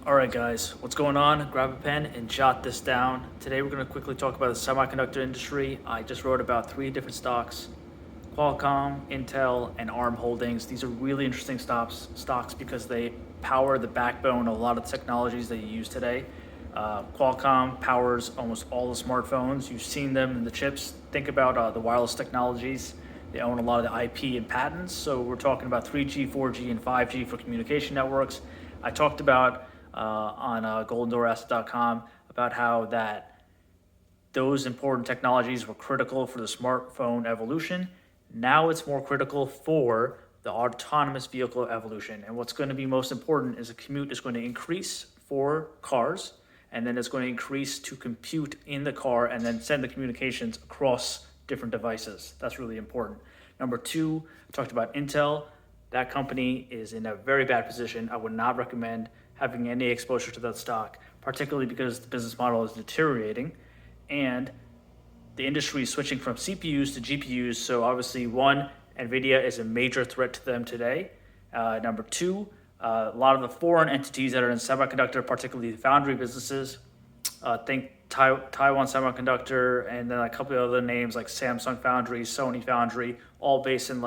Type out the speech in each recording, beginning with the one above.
All right, guys, what's going on? Grab a pen and jot this down. Today, we're going to quickly talk about the semiconductor industry. I just wrote about 3 different stocks: Qualcomm, Intel, and ARM Holdings. These are really interesting stocks because they power the backbone of a lot of the technologies that you use today. Qualcomm powers almost all the smartphones. You've seen them in the chips. Think about the wireless technologies. They own a lot of the IP and patents. So we're talking about 3G, 4G, and 5G for communication networks. I talked about on goldendoorasset.com about how that those important technologies were critical for the smartphone evolution. Now it's more critical for the autonomous vehicle evolution. And what's going to be most important is the commute is going to increase for cars, and then it's going to increase to compute in the car and then send the communications across different devices. That's really important. Number two, I talked about Intel. That company is in a very bad position. I would not recommend having any exposure to that stock, particularly because the business model is deteriorating and the industry is switching from CPUs to GPUs. So obviously, one, NVIDIA is a major threat to them today. Number two, a lot of the foreign entities that are in semiconductor, particularly the foundry businesses, think Taiwan Semiconductor, and then a couple of other names like Samsung Foundry, Sony Foundry, all based in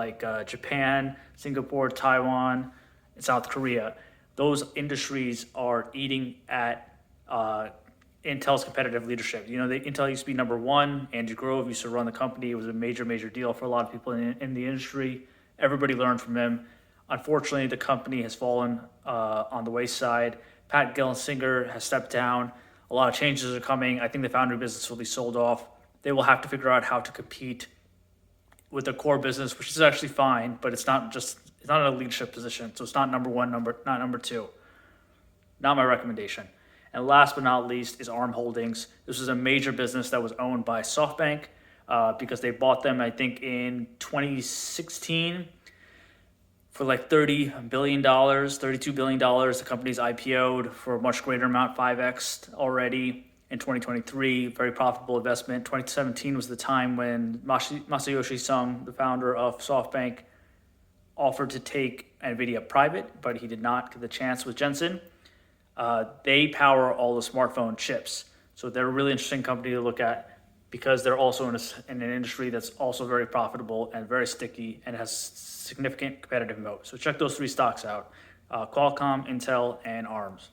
Japan, Singapore, Taiwan, and South Korea. Those industries are eating at Intel's competitive leadership. Intel used to be number one. Andrew Grove used to run the company. It was a major deal for a lot of people in the industry. Everybody learned from him. Unfortunately, the company has fallen on the wayside. Pat Gelsinger has stepped down. A lot of changes are coming. I think the foundry business will be sold off. They will have to figure out how to compete with the core business, which is actually fine, but it's not in a leadership position. So it's not number one, not number two. Not my recommendation. And last but not least is ARM Holdings. This was a major business that was owned by SoftBank because they bought them, I think, in 2016 for like $30 billion, $32 billion. The company's IPO'd for a much greater amount, 5x already in 2023. Very profitable investment. 2017 was the time when Masayoshi Son, the founder of SoftBank, offered to take NVIDIA private, but he did not get the chance with Jensen. They power all the smartphone chips. So they're a really interesting company to look at because they're also in an industry that's also very profitable and very sticky and has significant competitive moat. So check those 3 stocks out: Qualcomm, Intel, and ARMS.